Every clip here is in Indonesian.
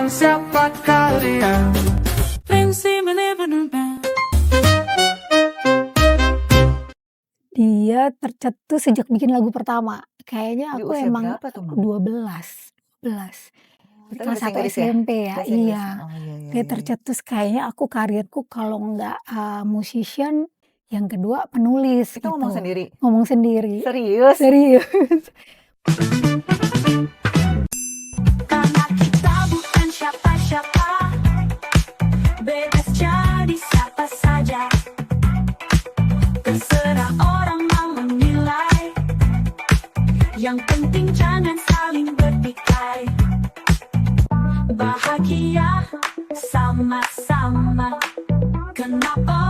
dengan siapa kalian? Fancy bener-bener. Dia tercetus sejak bikin lagu pertama. Kayaknya Di aku usia emang berapa tuh, Mam? 12, 12. Oh, tapi Kelas bahasa 1 Inggris ya? SMP ya, Bahasa Inggris? iya. Oh, iya iya Dia iya. tercetus kayaknya aku karirku kalau nggak, musician, yang kedua penulis Itu ngomong gitu. sendiri? Ngomong sendiri. Serius? Serius. Karena kita bukan siapa-siapa, bebas jadi siapa saja. Terserah orang mau menilai, yang penting jangan saling bertikai. Bahagia sama-sama, kenapa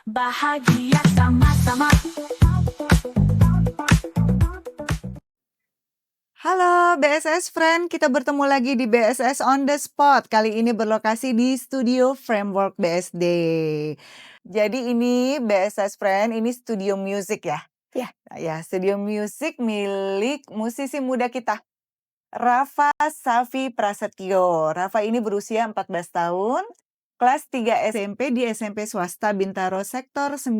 bahagia sama-sama. Halo BSS Friend, kita bertemu lagi di BSS On The Spot. Kali ini berlokasi di studio Framework BSD. Jadi ini BSS Friend, ini studio musik ya? Ya. Ya, studio musik milik musisi muda kita, Rafa Safi Prasetyo. Rafa ini berusia 14 tahun, kelas 3 SMP di SMP swasta Bintaro Sektor 9.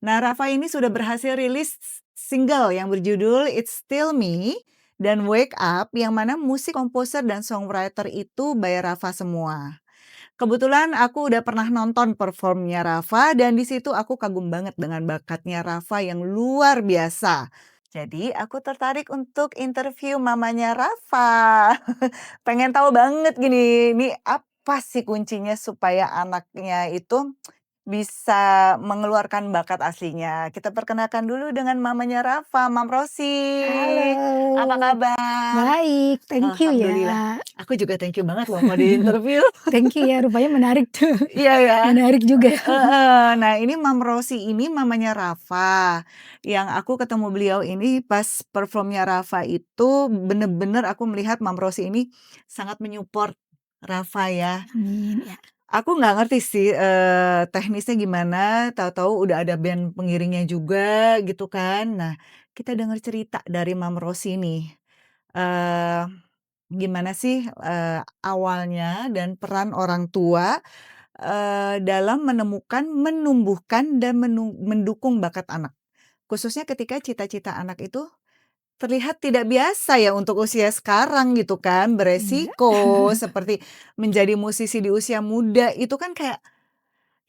Nah, Rafa ini sudah berhasil rilis single yang berjudul It's Still Me dan Wake Up, yang mana musik komposer dan songwriter itu by Rafa semua. Kebetulan aku udah pernah nonton performnya Rafa dan di situ aku kagum banget dengan bakatnya Rafa yang luar biasa. Jadi aku tertarik untuk interview mamanya Rafa. Pengen tahu banget gini, ini apa sih kuncinya supaya anaknya itu bisa mengeluarkan bakat aslinya. Kita perkenalkan dulu dengan mamanya Rafa, Mam Rosi. Apa Halo. kabar? Baik, thank you Alhamdulillah. ya. Aku juga thank you banget loh mau di-interview. Thank you ya, rupanya menarik tuh. Iya ya. Menarik juga. Nah, ini Mam Rosi ini mamanya Rafa. Yang aku ketemu beliau ini pas performnya Rafa itu bener-bener aku melihat Mam Rosi ini sangat menyupport Rafa ya. Amin ya. Aku nggak ngerti sih teknisnya gimana, tahu-tahu udah ada band pengiringnya juga gitu kan. Nah, kita dengar cerita dari Mam Rosi nih. Gimana sih awalnya dan peran orang tua dalam menemukan, menumbuhkan, dan mendukung bakat anak. Khususnya ketika cita-cita anak itu terlihat tidak biasa ya untuk usia sekarang gitu kan, Iya. beresiko seperti menjadi musisi di usia muda itu kan kayak,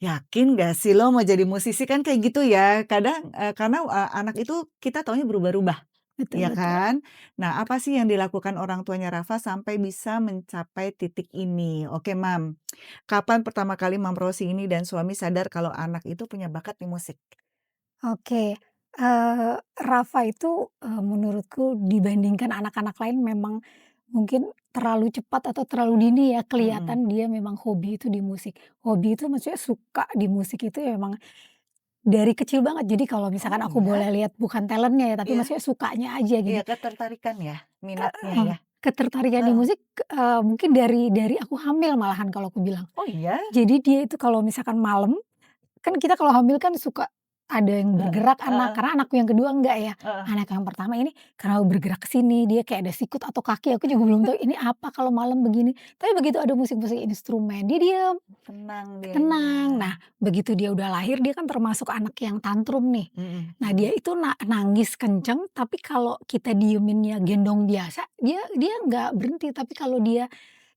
yakin gak sih lo mau jadi musisi kan kayak gitu ya. Kadang karena anak itu kita taunya berubah-ubah, Betul ya betul. kan? Nah, apa sih yang dilakukan orang tuanya Rafa sampai bisa mencapai titik ini? Oke, Mam. Kapan pertama kali Mam Rosi ini dan suami sadar kalau anak itu punya bakat di musik? Oke, Rafa itu, menurutku dibandingkan anak-anak lain memang mungkin terlalu cepat atau terlalu dini ya Mhm. kelihatan dia memang hobi itu di musik. Hobi itu maksudnya suka di musik itu ya memang dari kecil banget. Jadi kalau misalkan Oh aku ya? boleh lihat bukan talent-nya ya, tapi Iya. maksudnya sukanya aja Iya, gitu. ketertarikan ya, minatnya Heeh, ya? ketertarikan di Heeh. musik, mungkin dari aku hamil malahan kalau aku bilang. Oh iya? Jadi dia itu kalau misalkan malam, kan kita kalau hamil kan suka ada yang Heeh bergerak anak, heeh. karena anakku yang kedua enggak ya. Heeh. Anak yang pertama ini karena bergerak ke sini, dia kayak ada sikut atau kaki, aku juga belum tahu ini apa kalau malam begini. Tapi begitu ada musik-musik instrumen, dia diem, Tenang tenang. dianya. Nah, begitu dia udah lahir, dia kan termasuk anak yang tantrum nih. Mhm Nah, mhm. dia itu nangis kenceng, tapi kalau kita dieminnya gendong biasa, dia nggak berhenti. Tapi kalau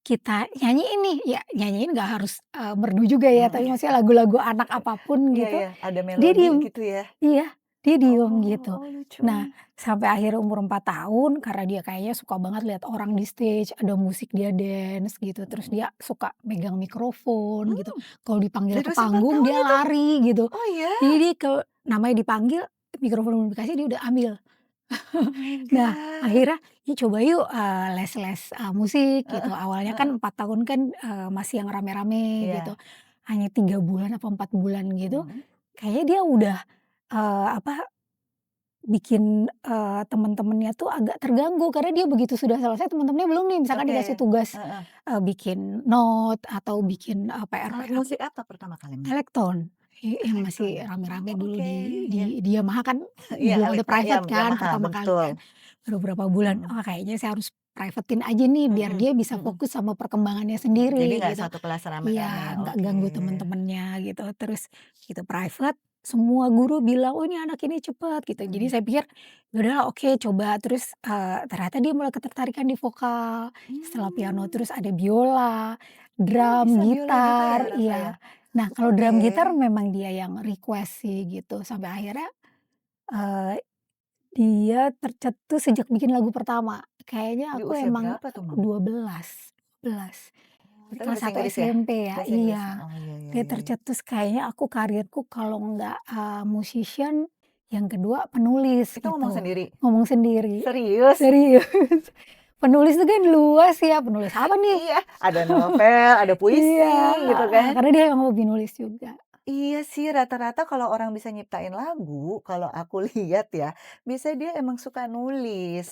kita nyanyiin nih, ya nyanyiin nggak harus, merdu juga ya, tapi Mhm. maksudnya lagu-lagu anak apapun Iya gitu, iya, ada dia melodi diem. gitu ya? Iya, dia diem Oh gitu. oh lucu. Nah, sampai akhirnya umur 4 tahun karena dia kayaknya suka banget lihat orang di stage, ada musik dia dance gitu, terus Mhm. dia suka megang mikrofon gitu. Mmm, Kalau dipanggil dari ke usia 4 panggung tahun dia itu? lari gitu. Oh ya? Jadi dia namanya dipanggil, mikrofon belum dikasih dia udah ambil. Oh my Nah, god. akhirnya, "Ya coba yuk, les-les, musik," gitu. Heeh Awalnya kan heeh. 4 tahun kan, masih yang rame-rame gitu. Iya. Hanya 3 bulan apa 4 bulan gitu, Mhm. kayaknya dia udah, apa, bikin, temen-temennya tuh agak terganggu karena dia begitu sudah selesai temen-temennya belum nih, misalkan dikasih Oke, tugas, heeh. bikin note atau bikin, Alat PR-PR musik apa pertama kali, Mam? elektron, yang masih Elektron? rame-rame Oh dulu oke, iya. di Yamaha kan Iya belum ada iya private kan Yamaha, pertama kali betul. kan, baru berapa bulan, Mhm. "Oh kayaknya saya harus privatein aja nih biar Mhm dia bisa mhm. fokus sama perkembangannya Jadi sendiri nggak gitu. satu kelas rame-rame, Iya, nggak oke. ganggu temen-temennya gitu. Terus gitu private, semua guru bilang, "Oh ini anak ini cepet," gitu. Jadi Mhm. saya pikir, ya udahlah oke coba. Terus, ternyata dia mulai ketertarikan di vokal, setelah piano Mmm. terus ada biola, Oh drum, bisa biola juga ya gitar, Rafa ya? iya. Nah kalau Oke. drum gitar memang dia yang request sih gitu, sampai akhirnya, eee, dia tercetus sejak bikin lagu pertama. Kayaknya Di aku usia emang, berapa tuh, Mam? 12, Oh, dari tapi kelas bahasa 1 Inggris ya? SMP ya, Bahasa Inggris? iya. Oh, iya iya Dia iya iya. tercetus kayaknya aku karirku kalau nggak, musician, yang kedua penulis Itu ngomong gitu, sendiri? ngomong sendiri. Serius? Serius. Penulis itu kan luas ya, penulis apa nih? Iya, ada novel, ada Iya, puisi gitu heeh, kan? karena dia emang hobi nulis juga. Iya sih, rata-rata kalau orang bisa nyiptain lagu, kalau aku lihat ya, biasanya dia emang suka nulis.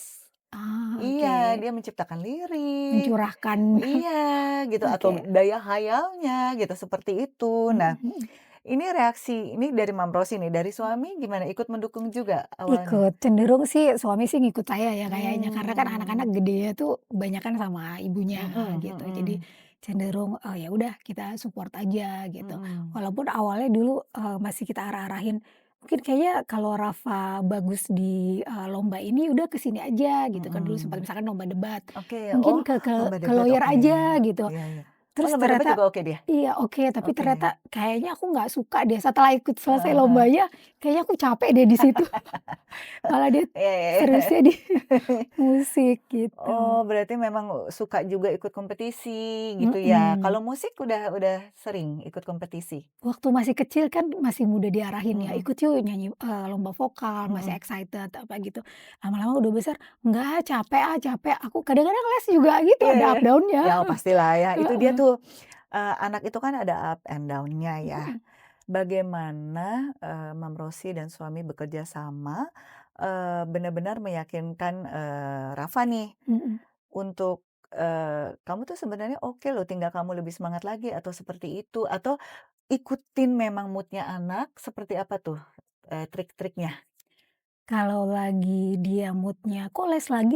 Ah, Iya, oke. dia menciptakan lirik, Mencurahkan. iya gitu, atau Oke. daya hayalnya gitu, seperti itu. Mhm Nah, mhm. ini reaksi ini dari Mama Rosi nih, dari suami gimana? Ikut mendukung juga awalnya? Ikut, cenderung sih suami sih ngikut saya ya kayaknya, karena kan anak-anak Mmm, gedenya tuh kebanyakan sama ibunya mhm gitu. Jadi mhm, cenderung, oh ya udah kita support aja gitu. mhm, Walaupun awalnya dulu, masih kita arah-arahin, mungkin kayaknya kalau Rafa bagus di, lomba ini udah ke sini aja gitu kan dulu sempat mhm. misalkan lomba debat, Oke, oh mungkin ke lomba debat, lawyer oke. aja gitu. Iya iya. Oh Terus lomba debat ternyata juga oke dia? iya oke, tapi Oke. ternyata kayaknya aku nggak suka deh setelah ikut selesai Heeh heeh. lombanya, kayaknya aku capek deh di situ. Malah dia Iya iya seriusnya iya. di musik Oh gitu. berarti memang suka juga ikut kompetisi gitu ya? Mhm. Kalau musik udah sering ikut kompetisi? Waktu masih kecil kan masih mudah diarahin ya, Mhm "Ikut yuk nyanyi, lomba vokal," masih mhm. excited apa gitu. Lama-lama udah besar, "Enggak capek ah, capek." Aku kadang-kadang les juga gitu, Iya ada iya. up down-nya. Ya pastilah ya, itu dia Heeh. tuh, anak itu kan ada up and down-nya ya. Mhm Bagaimana, Mom Rosie dan suami bekerja sama, benar-benar meyakinkan, Rafa nih mhm. untuk, "Kamu tuh sebenarnya oke loh, tinggal kamu lebih semangat lagi," atau seperti itu? Atau ikutin memang mood-nya anak, seperti apa tuh, trik-triknya? Kalau lagi dia mood-nya, "Kok les lagi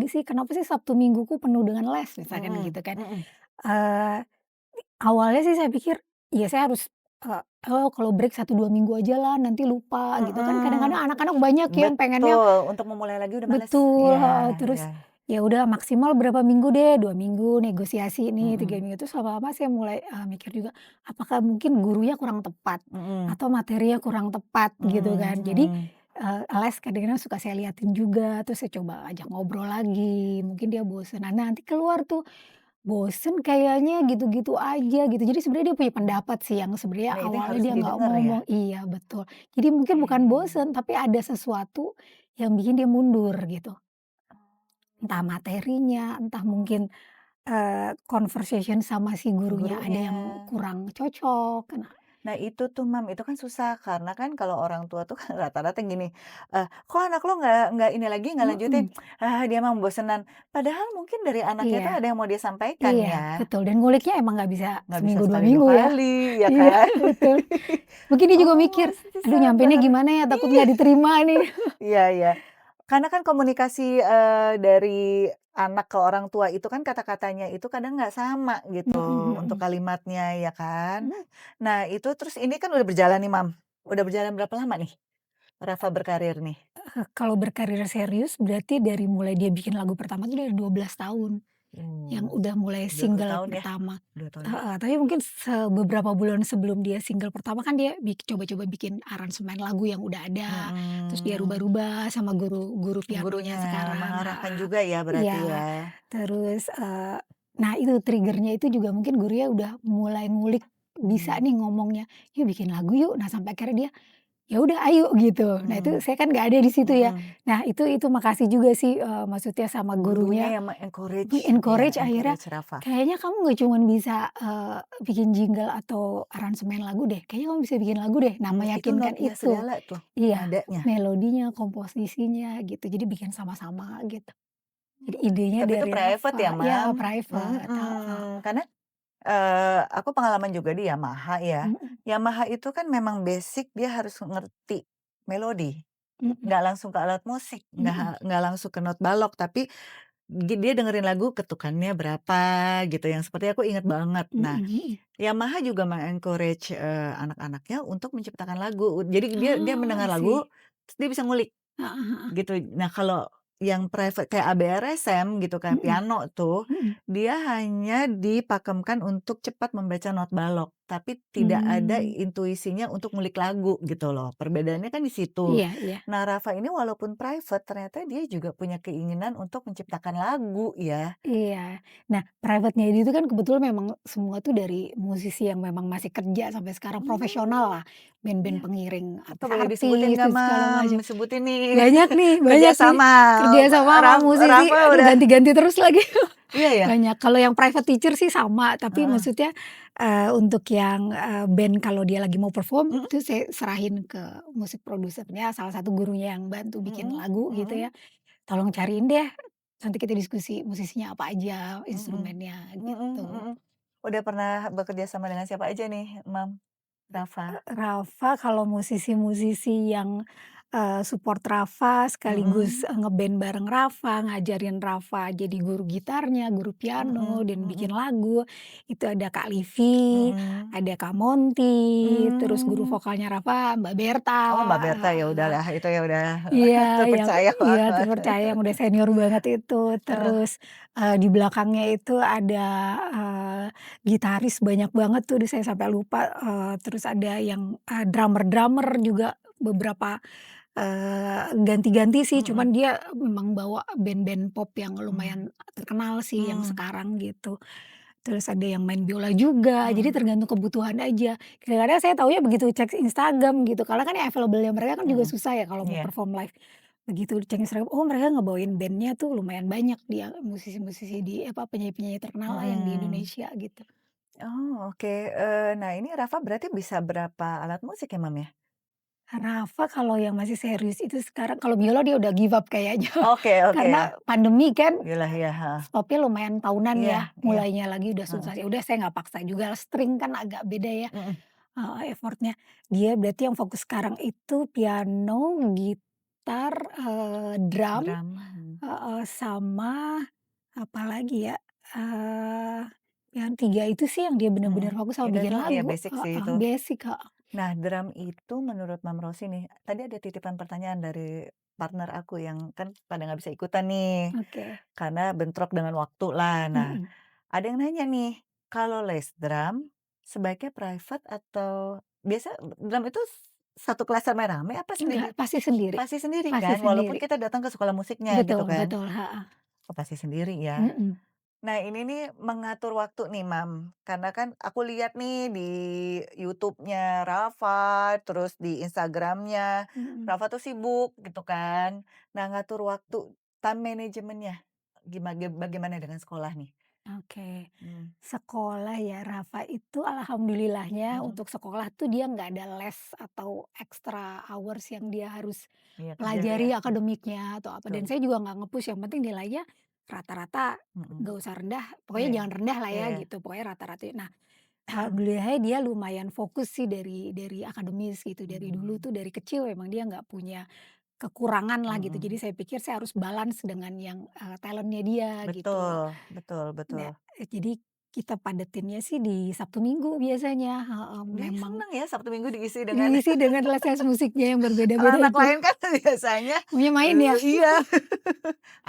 sih, kenapa sih Sabtu Mingguku penuh dengan les?" Misalkan Mhm gitu kan. mhm Eee Awalnya sih saya pikir, ya saya harus, oh kalau break 1, 2 minggu ajalah nanti lupa gitu kan kadang-kadang mhm. anak-anak banyak yang pengennya Betul, untuk memulai lagi udah males. betul, Iya heeh, iya. terus ya udah maksimal berapa minggu deh, 2 minggu negosiasi nih, 3 Mhm minggu, terus lama-lama saya mulai, mikir juga, apakah mungkin gurunya kurang tepat mhm atau materinya kurang tepat gitu mhm kan. Jadi, mhm. les kadang-kadang suka saya liatin juga, terus saya coba ajak ngobrol lagi, mungkin dia bosen, nah nanti keluar tuh bosen kayaknya gitu-gitu aja gitu. Jadi sebenarnya dia punya pendapat sih yang sebenarnya Nah itu yang awalnya harus dia nggak didengar ya? ngomong iya betul. Jadi mungkin bukan Oke. bosen, tapi ada sesuatu yang bikin dia mundur gitu. Entah materinya, entah mungkin, conversation sama si gurunya ada Gurunya. yang kurang cocok, nah Nah itu tuh Mam, itu kan susah karena kan kalau orang tua tuh kan rata-rata gini, "Kok anak lo nggak ini lagi, nggak lanjutin?" mhm, "Ah dia mah bosenan." Padahal mungkin dari anaknya itu iya ada yang mau dia sampaikan iya ya, betul dan nguliknya emang nggak bisa nggak bisa seminggu, 2 sekali 2 minggu ya. kali ya Iya kan? betul. Mungkin dia juga Oh mikir, mesti "Aduh nyampeinnya sabar. gimana ya takut Iya nggak diterima nih." iya iya. Karena kan komunikasi, dari anak ke orang tua itu kan kata-katanya itu kadang nggak sama gitu Mhm untuk mhm. kalimatnya ya kan. Mhm. Nah itu terus ini kan udah berjalan nih Mam, udah berjalan berapa lama nih Rafa berkarir nih? Kalau berkarir serius berarti dari mulai dia bikin lagu pertama tuh dari 12 tahun, yang Oh, udah mulai 20 single tahun ya? pertama. 2 tahun ya? Heeh, tapi mungkin beberapa bulan sebelum dia single pertama kan dia coba-coba bikin aransemen lagu yang udah ada, terus dia Mhm, rubah-rubah sama guru guru pianonya gurunya sekarang mengarahkan heeh. juga ya berarti ya? Iya, terus, nah itu trigger-nya itu juga mungkin gurunya udah mulai ngulik, bisa Mmm, nih ngomongnya, "Yuk bikin lagu yuk." Nah sampai akhirnya dia ya udah ayo gitu. Nah itu mhm saya kan nggak ada di situ ya. mhm. Nah itu makasih juga sih, maksudnya sama Gurunya gurunya, yang me-encourage ya, encourage akhirnya, encourage Rafa? "Kayaknya kamu nggak cuman bisa, bikin jingle atau aransemen lagu deh, kayaknya kamu bisa bikin lagu deh." Nah Itu meyakinkan notnya itu. segala tuh, Iya, nadanya? melodinya, komposisinya gitu, jadi bikin sama-sama gitu. Jadi idenya Tapi itu dari private ya, Rafa ya Mam? private, heeh. Karena, aku pengalaman juga di Yamaha ya. Mhm Yamaha itu kan memang basic dia harus ngerti melodi, mhm nggak langsung ke alat musik, mhm nggak langsung ke not balok, tapi dia dengerin lagu ketukannya berapa gitu, yang seperti aku inget banget. Nah, Mhm mhm. Yamaha juga me-encourage, anak-anaknya untuk menciptakan lagu. Jadi dia Oh, I mendengar see. lagu, terus dia bisa ngulik. Heeh heeh. Gitu. Nah, kalau yang private kayak ABRSM gitu, kayak Mhm piano tuh, mhm. dia hanya dipakemkan untuk cepat membaca not balok, tapi tidak ada Mmm. intuisinya untuk ngulik lagu gitu loh. Perbedaannya kan di situ. Iya iya. Nah, Rafa ini walaupun private, ternyata dia juga punya keinginan untuk menciptakan lagu ya. Iya. Nah, private-nya dia itu kan kebetulan memang semua tuh dari musisi yang memang masih kerja sampai sekarang, profesional Mmm, lah, band-band iya. pengiring, Apa boleh artis-artis disebutin nggak, dan segala macam. Mam? Sebutin nih Banyak nih, kerjasama, kerja sama sama musisi, Rafa aduh udah ganti-ganti terus lagi. iya ya? Banyak, kalau yang private teacher sih sama, tapi Heeh. maksudnya, untuk yang, band kalau dia lagi mau perform, Mhm itu saya serahin ke musik produsernya, salah satu gurunya yang bantu bikin mhm lagu gitu ya, mhm. "Tolong cariin deh, nanti kita diskusi musisinya apa aja, Mhm, instrumennya," mhm gitu. mhm. Udah pernah bekerja sama dengan siapa aja nih, Mam, Rafa? Rafa kalau musisi-musisi yang, support Rafa sekaligus, Mhm, nge-band bareng Rafa, ngajarin Rafa jadi guru gitarnya, guru piano, mhm dan bikin mhm lagu, itu ada Kak Livi, mhm. ada Kak Monty, terus guru Mmm. vokalnya Rafa Mbak Berta, Oh, Mbak Berta, ya heeh. udahlah itu ya udah Iya, yang terpercaya iya banget. terpercaya yang udah senior banget itu. Heeh, Terus, di belakangnya itu ada, gitaris banyak banget tuh saya sampai lupa, terus ada yang, drummer-drummer juga beberapa, ganti-ganti sih, mhm cuman dia memang bawa band-band pop yang mhm. lumayan terkenal sih yang Mmm, sekarang gitu. Terus ada yang main biola juga, jadi mhm tergantung kebutuhan aja. Kadang-kadang saya taunya begitu cek Instagram gitu, karena kan available-nya mereka kan juga mhm. susah ya kalau mau Iya, perform live. Begitu cek Instagram, oh mereka ngebawain bandnya tuh lumayan banyak dia, musisi-musisi di apa, penyanyi-penyanyi terkenal lah yang di mhm. Indonesia gitu. Oh, oke, nah ini Rafa berarti bisa berapa alat musik ya, Mam, ya? Rafa kalau yang masih serius itu sekarang kalau biola dia udah give up kayaknya, Oke oke. karena pandemi kan Iyalah ya, heeh. stopnya lumayan tahunan Iya ya, iya, mulainya lagi udah heeh, susah, ya udah saya nggak paksa juga, string kan agak beda ya. mhm. Heeh, effort-nya. Dia berarti yang fokus sekarang itu piano, gitar, drum, Drama, mhm. heeh, sama apalagi ya, eee, yang 3 itu sih yang dia Mhm, bener-bener fokus sama itu bikin tuh ya lagu, basic sih heeh, itu. basic, heeh. Nah, drum itu menurut Mama Rosi nih, tadi ada titipan pertanyaan dari partner aku yang kan pada nggak bisa ikutan nih, Oke, karena bentrok dengan waktu lah. Nah, mhm. ada yang nanya nih, kalau les drum sebaiknya private atau biasa drum itu satu kelas rame-rame apa Enggak, sendiri? pasti sendiri Pasti sendiri pasti kan, walaupun sendiri. kita datang ke sekolah musiknya gitu Betul kan? betul, heeh, Oh, pasti sendiri ya. mhm Nah, ini nih mengatur waktu nih, Mam. Karena kan aku lihat nih di YouTube-nya Rafa, terus di Instagram-nya, mhm. Rafa tuh sibuk gitu kan. Nah, ngatur waktu, time manajemennya bagaimana dengan sekolah nih? Oke. Mmm, Sekolah ya, Rafa itu alhamdulillahnya mhm, untuk sekolah tuh dia nggak ada les atau extra hours yang dia harus iya kerja ya, pelajari akademiknya atau apa, betul, dan saya juga nggak nge-push, yang penting nilainya rata-rata, mhm, nggak usah rendah, pokoknya iya jangan rendah lah ya iya, gitu, pokoknya rata-rata. Nah, alhamdulillahnya dia lumayan fokus sih dari akademis gitu, dari dulu mmm, tuh dari kecil memang dia nggak punya kekurangan lah gitu, jadi mhm, saya pikir saya harus balance dengan yang, talent dia gitu. betul betul betul. Nah, jadi kita padetinnya sih di Sabtu Minggu biasanya, heeh, Dia memang seneng ya Sabtu Minggu diisi dengan diisi dengan les-les musiknya yang kalau berbeda-beda anak itu. lain kan biasanya, Maunya main ya? iya.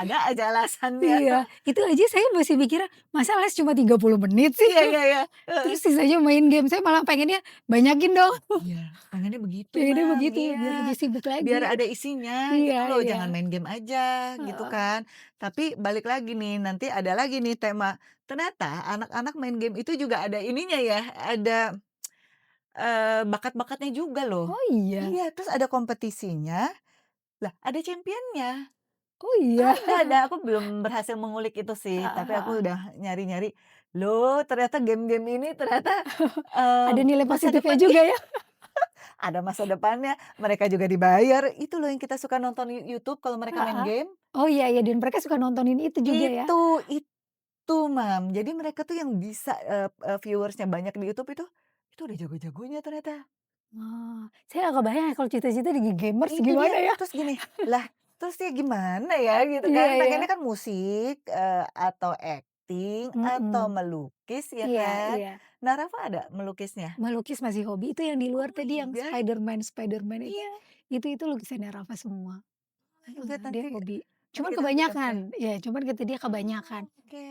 Ada aja alasannya. Iya, itu aja saya masih mikirnya, "Masa les cuma 30 menit sih?" Iya iya iya, heeh. Terus sisanya main game, saya malah pengennya banyakin dong, Iya, pengennya begitu, pengennya Mam, begitu iya. biar lebih sibuk Biar lagi. ada isinya gitu Iya loh, iya, jangan main game aja gitu heeh, kan. Tapi balik lagi nih, nanti ada lagi nih tema, ternyata anak-anak main game itu juga ada ininya ya, ada, bakat-bakatnya juga loh. oh iya? Iya, terus ada kompetisinya, lah ada championnya. Oh iya? Ada, aku belum berhasil mengulik itu sih, Heeh tapi aku heeh, udah nyari-nyari, loh ternyata game-game ini ternyata, ada nilai masa positifnya depan juga ya? ada masa depannya, mereka juga dibayar, itu loh yang kita suka nonton YouTube kalau mereka main Heeh. game, Oh iya iya, dan mereka suka nontonin itu juga ya? itu Mam. Jadi mereka tuh yang bisa, viewersnya banyak di YouTube itu udah jago-jagonya ternyata. Oh, saya nggak kebayang ya kalau cita-cita jadi gamers Itu dia, gimana ya? terus gini, lah Terus dia gimana ya gitu Iya kan, iya. pengennya kan musik, atau acting, atau Mhm. melukis ya Iya kan. iya. Nah Rafa ada melukisnya? Melukis masih hobi, itu yang di Oh luar my tadi yang god, Spiderman iya, itu lukisannya Rafa semua. oh my god, Dia nanti hobi. nanti Cuman kita harus ya. kebanyakan, ya cuman kata dia kebanyakan. Oh, oke.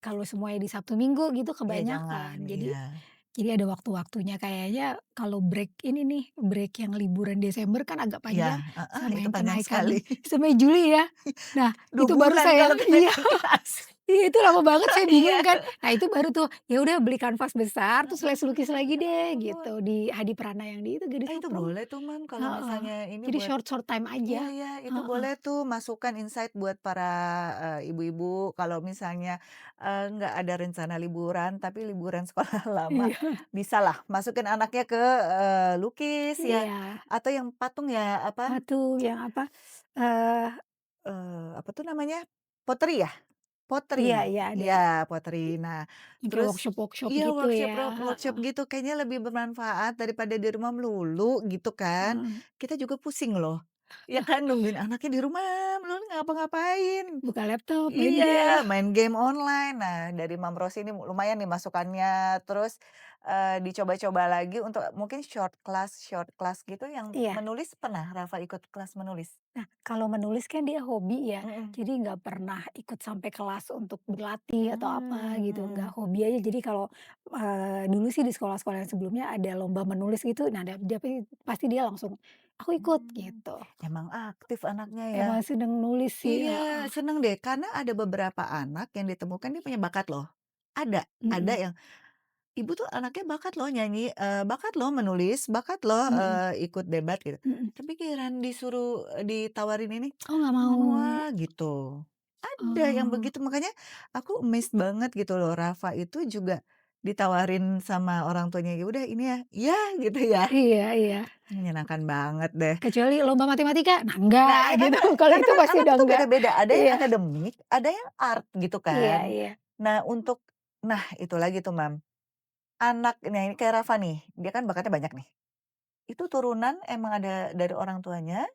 Kalau semuanya di Sabtu Minggu gitu Ya jangan, kebanyakan. iya. Jadi ada waktu-waktunya kayaknya kalau break ini nih, break yang liburan Desember kan agak Iya, panjang, heeh, sama itu yang panjang sekali. kenaikan sampai Juli ya. Nah, 2 itu baru bulan saya kalau iya. kenaikan kelas. Iya itu lama banget saya bingung Iya. kan. Nah itu baru tuh, ya udah beli kanvas besar terus les lukis Mhm, lagi ya deh ampun. gitu di Hadi Prana yang di itu Gadis Itu Saprom. boleh tuh Mam kalau Heeh. misalnya ini Jadi buat short time iya aja. iya, itu Heeh. boleh tuh masukan insight buat para, ibu-ibu kalau misalnya, nggak ada rencana liburan, tapi liburan sekolah lama, Iya bisalah masukin anaknya ke, lukis ya, iya. atau yang patung ya, apa, Tuh yang apa, eee, apa tuh namanya, pottery ya? iya Pottery, iya ada iya pottery. Nah, yang kayak terus workshop-workshop iya gitu workshop ya. workshop Heeh. gitu kayaknya lebih bermanfaat daripada di rumah melulu gitu kan. Heeh. Kita juga pusing loh, ya kan nungguin anaknya di rumah melulu ngapa-ngapain. Buka laptop, main game. Iya, main game online. Nah, dari Mama Rosy ini lumayan nih masukannya, terus, dicoba-coba lagi untuk mungkin short class gitu yang Iya. menulis pernah Rafa ikut kelas menulis? Nah, kalau menulis kan dia hobi ya, Mhm. jadi nggak pernah ikut sampai kelas untuk berlatih atau apa Mmm, gitu, nggak mhm. hobi aja. Jadi kalau, dulu sih di sekolah-sekolah yang sebelumnya ada lomba menulis gitu, nah tapi pasti dia langsung, "Aku ikut," Mmm, gitu. emang aktif anaknya ya? Emang seneng nulis sih, Iya, heeh, seneng deh karena ada beberapa anak yang ditemukan dia punya bakat loh. Ada mhm yang, ibu tuh anaknya bakat loh nyanyi, bakat loh menulis, bakat loh, mhm ikut debat gitu. mhm. Tapi giliran disuruh, ditawarin ini, Oh nggak nggak mau? mau ah gitu. Ada yang Oh, begitu makanya aku amazed banget gitu loh Rafa itu juga ditawarin sama orang tuanya, "Ya udah ini ya," "iya," gitu ya. iya iya. Menyenangkan banget deh. Kecuali lomba matematika, nah Nah, enggak iya gitu, karena kalau karena itu kan pasti anak udah tuh enggak. beda-beda, ada yang Iya akademik, ada yang art gitu iya kan. iya. Nah untuk nah itu lagi tuh Mam, nah ini kayak Rafa nih, dia kan bakatnya banyak nih. Itu turunan emang ada dari orang tuanya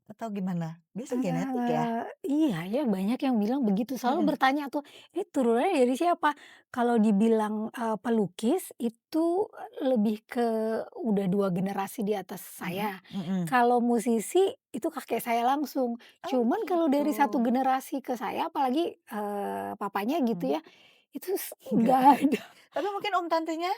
atau gimana? Biasa genetik ya? Iya ya banyak yang bilang begitu, selalu Mhm, bertanya tuh, "Ini turunannya dari siapa?" Kalau dibilang, pelukis itu lebih ke udah 2 generasi di atas mhm saya. mhm. Kalau musisi itu kakek saya langsung. Oh Cuman kalau gitu. dari satu generasi ke saya apalagi, papanya gitu Mhm, ya, itu nggak nggak ada. ada. Tapi mungkin om tantenya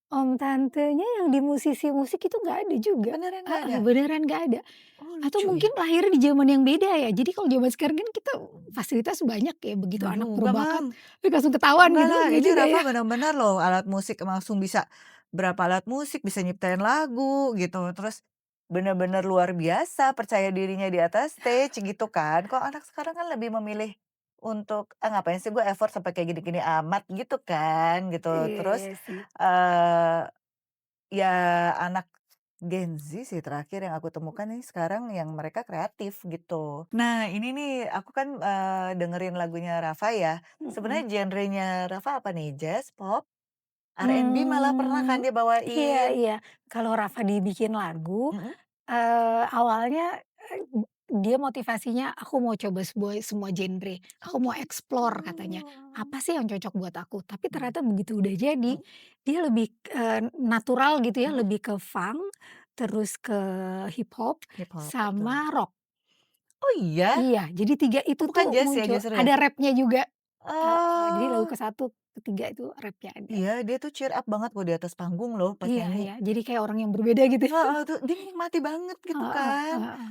Om tantenya yang di musisi musik itu nggak ada juga. beneran nggak Heeh, ada? beneran nggak ada. Oh Atau lucu ya? mungkin lahirnya di zaman yang beda ya. Jadi kalau zaman sekarang kan kita fasilitas banyak ya, begitu Enggak anak juga berbakat, Mam. langsung ketahuan Enggak gitu, lah, enggak ini juga Rafa ya? benar-benar loh alat musik langsung bisa berapa alat musik, bisa nyiptain lagu gitu, terus benar-benar luar biasa percaya dirinya di atas stage gitu kan. Kok anak sekarang kan lebih memilih untuk, "Ah, ngapain sih gue effort sampai kayak gini-gini amat," gitu kan, gitu. Iya Terus, iya sih. eee, ya anak Gen Z sih terakhir yang aku temukan nih sekarang yang mereka kreatif gitu. Nah ini nih aku kan, dengerin lagunya Rafa ya, Mhm. sebenarnya genrenya Rafa apa nih? Jazz, pop, R&B malah pernah kan Mmm, dia iya bawain? iya. Kalau Rafa dibikin lagu, Mhm. awalnya, dia motivasinya, "Aku mau coba semua genre, aku Oh mau gitu. explore," katanya. "Apa sih yang cocok buat aku?" Tapi Mhm ternyata begitu udah jadi, mhm dia lebih, natural gitu ya, mhm. lebih ke funk, terus ke hip hop, Hip hop, betul. sama rock. Oh iya? Iya, jadi 3 Oh itu bukan tuh jazz ya muncul, justru ya? ada rapnya juga. Heeh, jadi lagu Oh, ke-1, ke-3 itu rapnya ada. iya dia tuh cheer up banget loh di atas panggung loh pas Iya nyanyi. iya, jadi kayak orang yang berbeda gitu ya. Heeh, tuh dia nikmati banget gitu Heeh kan. heeh.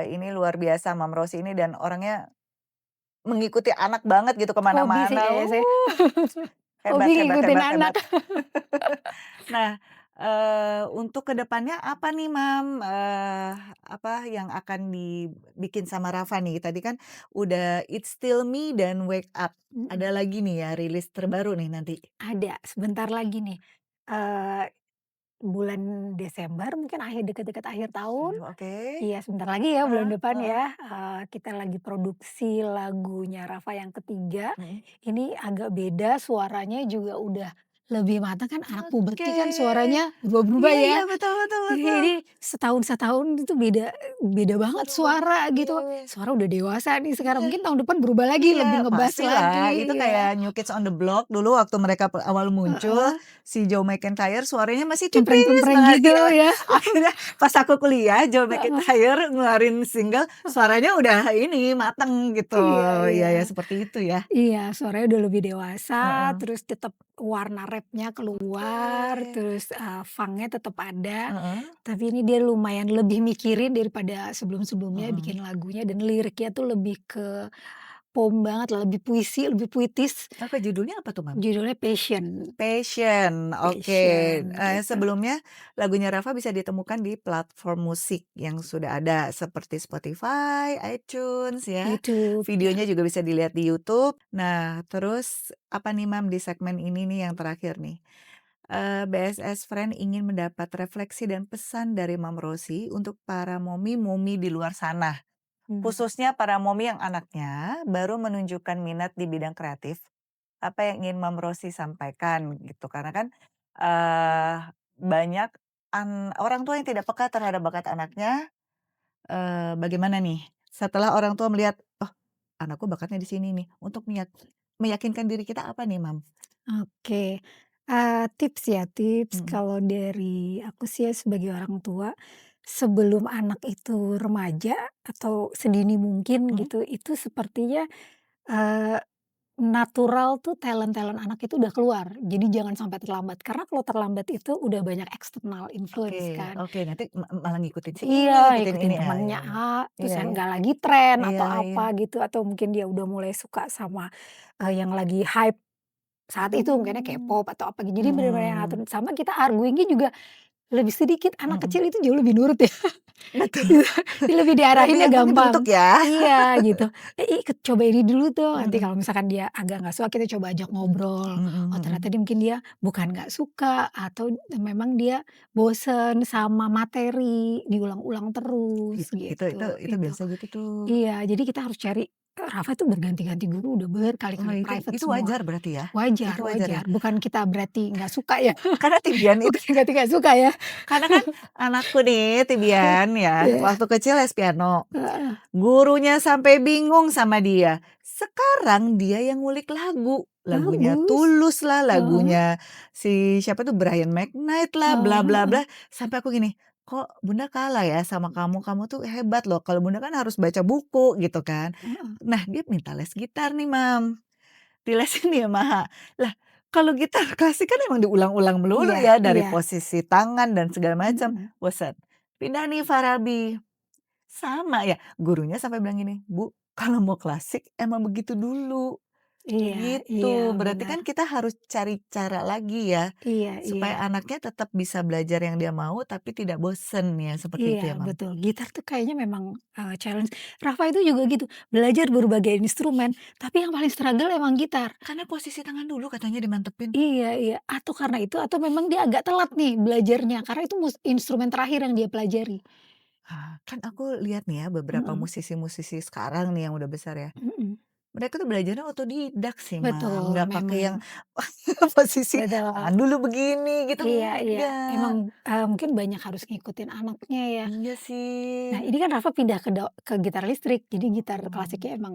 Ini luar biasa Mama Rosy ini dan orangnya mengikuti anak banget gitu ke Hobi sih mana-mana. kayaknya saya. Hebat Hobi hebat ngikutin hebat anak. hebat. Nah, Untuk kedepannya apa nih, Mam, apa yang akan dibikin sama Rafa nih? Tadi kan udah It's Still Me dan Wake Up. Mhm. Ada lagi nih ya rilis terbaru nih nanti? Ada, sebentar lagi nih, eee, bulan Desember mungkin deket-deket akhir tahun. Oke. Iya, sebentar lagi ya bulan Heeh depan heeh. ya, kita lagi produksi lagunya Rafa yang ketiga. Mhm. Ini agak beda, suaranya juga udah lebih matang, kan anak Oke. puberti kan suaranya berubah-berubah Iya ya. iya, betul betul betul. Ini setahun-setahun itu beda beda banget Seru banget, suara iya gitu. iya. Suara udah dewasa nih sekarang, Iya mungkin tahun depan berubah lagi, iya, lebih nge-bass pastilah. Itu lagi, ya. kayak New Kids on the Block dulu waktu mereka awal muncul, Heeh, si Joe McIntyre suaranya masih tipis cempreng-cempreng banget, gitu iya. ya. Akhirnya pas aku kuliah, Joe Heeh, McIntyre ngeluarin single, suaranya udah ini, mateng gitu. iya Iya iya. ya, seperti itu ya. Iya, suaranya udah lebih dewasa, Heeh. terus tetap warna rapnya keluar, Oke. terus, funk-nya tetap ada, Heeh. tapi ini dia lumayan lebih mikirin daripada sebelum-sebelumnya Mhm. bikin lagunya, dan liriknya tuh lebih ke pom banget lah, lebih puisi, lebih puitis. Oke, judulnya apa tuh, Mam? Judulnya Passion Passion, oke. Passion gitu. Sebelumnya lagunya Rafa bisa ditemukan di platform musik yang sudah ada seperti Spotify, iTunes ya. YouTube, ya. Videonya juga bisa dilihat di YouTube. Nah, terus apa nih, Mam, di segmen ini nih yang terakhir nih. BSS Friend ingin mendapat refleksi dan pesan dari Mam Rosi untuk para momi-momi di luar sana. Mmm, Khususnya para momi yang anaknya baru menunjukkan minat di bidang kreatif. Apa yang ingin Mom Rosi sampaikan gitu, karena kan, eee, banyak orang tua yang tidak peka terhadap bakat anaknya, bagaimana nih setelah orang tua melihat, "Oh, anakku bakatnya di sini nih," untuk meyakinkan diri kita apa nih, Mam? oke, tips ya, tips Mhm kalau dari aku sih ya sebagai orang tua, sebelum anak itu remaja atau sedini mungkin mhm. gitu, itu sepertinya, eee, natural tuh talent-talent anak itu udah keluar. Jadi jangan sampai terlambat, karena kalau terlambat itu udah banyak external Oke influence kan. oke, nanti malah ngikutin si Iya, ini, ngikutin ini. ikutin Ah, temennya iya iya. terus Iya yang iya. nggak lagi tren Iya atau iya. apa gitu, atau mungkin dia udah mulai suka sama, yang lagi hype saat itu, mungkinnya Mmm, K-pop atau apa gitu. Jadi bener-bener yang mhm, ngatur, sama kita arguingnya juga lebih sedikit, anak mhm. kecil itu jauh lebih nurut ya. Betul, Gitu, lebih lebih diarahinnya apa, ngebentuk gampang. ya. Iya gitu, ikut coba ini dulu tuh, nanti Mhm, kalau misalkan dia agak nggak suka kita coba ajak ngobrol, mhm oh ternyata mhm. dia mungkin bukan nggak suka atau memang dia bosen sama materi, diulang-ulang terus gitu, Itu itu. biasa gitu tuh. Iya, jadi kita harus cari, Rafa tuh berganti-ganti guru udah Oh, berkali-kali private itu semua. wajar berarti ya? Wajar Itu wajar ya? wajar, bukan kita berarti nggak suka ya, Karena Tibian itu bukan berarti nggak suka ya. karena kan anakku nih Tibian ya, Iya, waktu kecil les piano, heeh. gurunya sampai bingung sama dia. Sekarang dia yang ngulik lagu, lagunya Bagus, Tulus lah, heeh, lagunya si siapa tuh Brian McKnight lah, oh, bla bla heeh, bla, sampai aku gini, "Kok Bunda kalah ya sama kamu, kamu tuh hebat loh, kalau Bunda kan harus baca buku," gitu kan. heeh, Nah, dia minta les gitar nih, Mam. Dilesin ya, Maha. Lah, kalau gitar klasik kan emang diulang-ulang melulu iya ya, dari iya, posisi tangan dan segala macam, mhm, bosan. Pindah nih Farabi, sama ya, gurunya sampai bilang gini, "Bu, kalau mau klasik emang begitu dulu." iya iya, Gitu, berarti benar, kan kita harus cari cara lagi ya, iya iya. supaya anaknya tetap bisa belajar yang dia mau, tapi tidak bosen ya, seperti Iya, itu ya, Mam? betul. Gitar tuh kayaknya memang, challenge. Rafa itu juga gitu, belajar berbagai instrumen, tapi yang paling struggle emang gitar. Karena posisi tangan dulu katanya dimantepin. Iya iya, atau karena itu atau memang dia agak telat nih belajarnya, karena itu instrumen terakhir yang dia pelajari. Kan aku lihat nih ya, beberapa Heeh, musisi-musisi sekarang nih yang udah besar ya. mhm, Mereka tuh belajarnya otodidak sih, Mam, betul, nggak pakai yang memang, posisi betul. tangan dulu begini gitu, Iya iya, emang, enggak. mungkin banyak harus ngikutin anaknya ya. Iya sih. Nah ini kan Rafa pindah ke gitar listrik, jadi gitar Mhm. klasiknya emang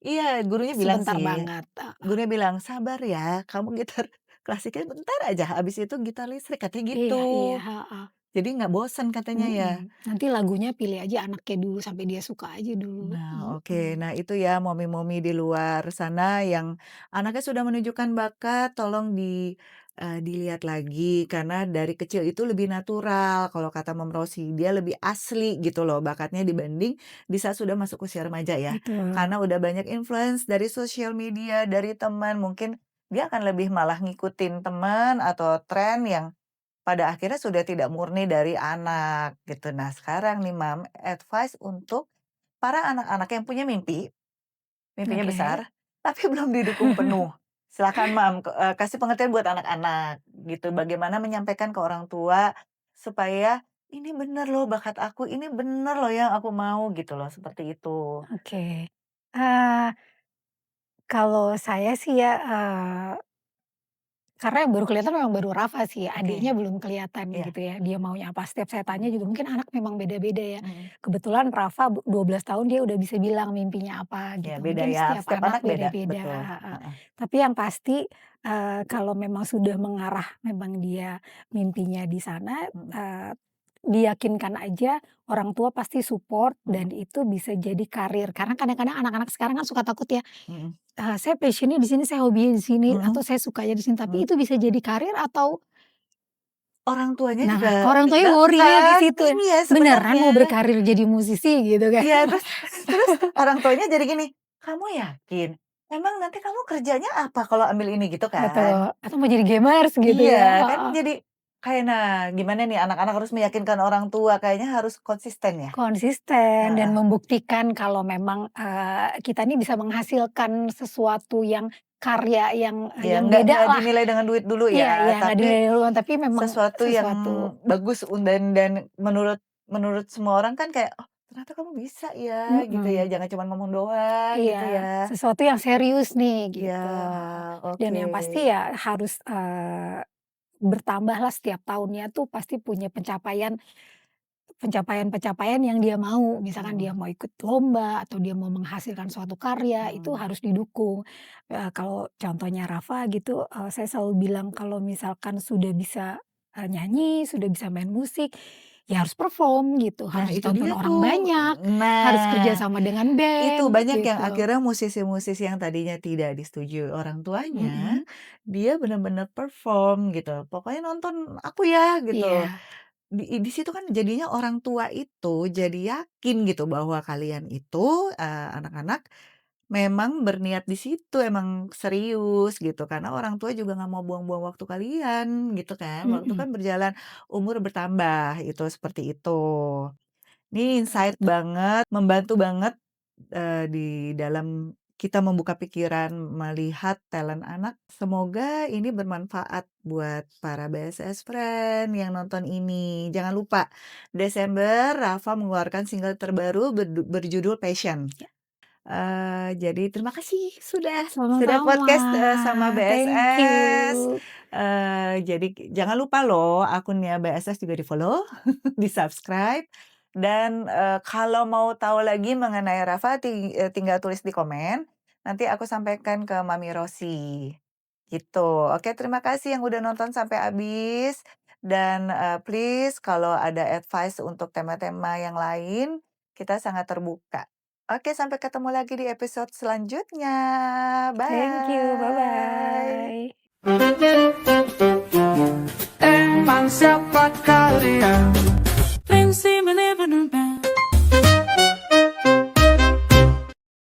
Iya, gurunya bilang sebentar sih, banget, gurunya bilang, "Sabar ya, kamu gitar klasiknya bentar aja, habis itu gitar listrik," katanya gitu. iya iya, heeh. Jadi nggak bosan katanya ya. Nanti lagunya pilih aja anaknya dulu sampai dia suka aja dulu, Nah, oke. mhm. Nah, itu ya momi-momi di luar sana yang anaknya sudah menunjukkan bakat, tolong dilihat lagi karena dari kecil itu lebih natural kalau kata Mom Rosi, dia lebih asli gitu loh bakatnya dibanding di saat sudah masuk usia remaja ya. Betul, Karena udah banyak influence dari sosial media, dari teman, mungkin dia akan lebih malah ngikutin teman atau tren yang pada akhirnya sudah tidak murni dari anak gitu. Nah, sekarang nih Mam, advice untuk para anak-anak yang punya mimpinya Oke. besar, tapi belum didukung penuh. Silakan Mam, kasih pengertian buat anak-anak gitu, bagaimana menyampaikan ke orang tua supaya, "Ini bener loh bakat aku, ini bener loh yang aku mau," gitu loh, seperti itu. Oke. Eee, kalau saya sih ya, karena yang baru kelihatan memang baru Rafa sih, adiknya Oke, belum kelihatan iya, gitu ya, dia maunya apa. Setiap saya tanya mhm, juga mungkin anak memang beda-beda ya. mhm. Kebetulan Rafa 12 tahun dia udah bisa bilang mimpinya apa Ya gitu, beda mungkin ya, setiap setiap anak anak beda, beda-beda, betul, heeh. heeh, Tapi yang pasti, kalau memang sudah mengarah memang dia mimpinya di sana, mhm, diyakinkan aja orang tua pasti support mhm, dan itu bisa jadi karir. Karena kadang-kadang anak-anak sekarang kan suka takut ya, mhm, Saya passion-nya di sini, saya hobinya di sini, atau mhm, saya sukanya di sini, tapi mhm. itu bisa jadi karir atau Orang tuanya juga nah, orang tuanya bilang worry-nya di kan, situ ya, iya beneran mau sebenarnya. berkarir jadi musisi gitu kan. Iya, terus terus orang tuanya jadi gini, "Kamu yakin? Emang nanti kamu kerjanya apa kalau ambil ini?" Gitu kan. Betul, atau mau jadi gamers gitu Iya, ya, kan heeh. jadi kayak nah gimana nih anak-anak harus meyakinkan orang tua, kayaknya harus konsisten ya? Konsisten dan Heeh, membuktikan kalau memang, kita ini bisa menghasilkan sesuatu yang karya iya yang nggak bedalah. dinilai dengan duit dulu Iya iya, ya, nggak tapi dinilai duluan, tapi memang sesuatu yang sesuatu bagus dan menurut menurut semua orang kan kayak, "Oh ternyata kamu bisa ya," gitu ya, mhm, jangan cuma ngomong doang gitu iya, ya. sesuatu yang serius nih Iya, gitu, heeh. Dan oke. yang pasti ya harus, bertambahlah setiap tahunnya tuh pasti punya pencapaian-pencapaian yang dia mau. Misalkan dia Mhm, mau ikut lomba atau dia mau menghasilkan suatu karya, itu mhm, harus didukung. Kalau contohnya Rafa gitu, saya selalu bilang kalau misalkan sudah bisa, nyanyi, sudah bisa main musik, ya harus perform gitu, nah harus itu ditonton dia orang tuh. banyak, harus kerja Nah, sama dengan itu band banyak yang gitu. akhirnya musisi-musisi yang tadinya tidak disetujui orang tuanya, Mhm, dia benar-benar perform gitu, pokoknya nonton aku ya gitu. iya, Di situ kan jadinya orang tua itu jadi yakin gitu bahwa kalian itu, anak-anak memang berniat di situ, emang serius gitu, karena orang tua juga nggak mau buang-buang waktu kalian gitu kan, waktu mhm, kan berjalan, umur bertambah, itu seperti itu. Ini betul insight betul. banget, membantu banget, di dalam kita membuka pikiran melihat talent anak. Semoga ini bermanfaat buat para BSS Friend yang nonton ini. Jangan lupa, Desember Rafa mengeluarkan single terbaru berjudul Passion. Ya, Jadi terima kasih sudah sama-sama, podcast, sama thank BSS. you. Jadi jangan lupa loh akunnya BSS juga di-follow, di-subscribe, dan, kalau mau tahu lagi mengenai Rafa tinggal tulis di komen, nanti aku sampaikan ke Mami Rosi, gitu. Oke terima kasih yang udah nonton sampai habis, dan, please kalau ada advice untuk tema-tema yang lain, kita sangat terbuka. Oke, sampai ketemu lagi di episode selanjutnya. Thank you, Bye. bye-bye. Emang siapa kalian?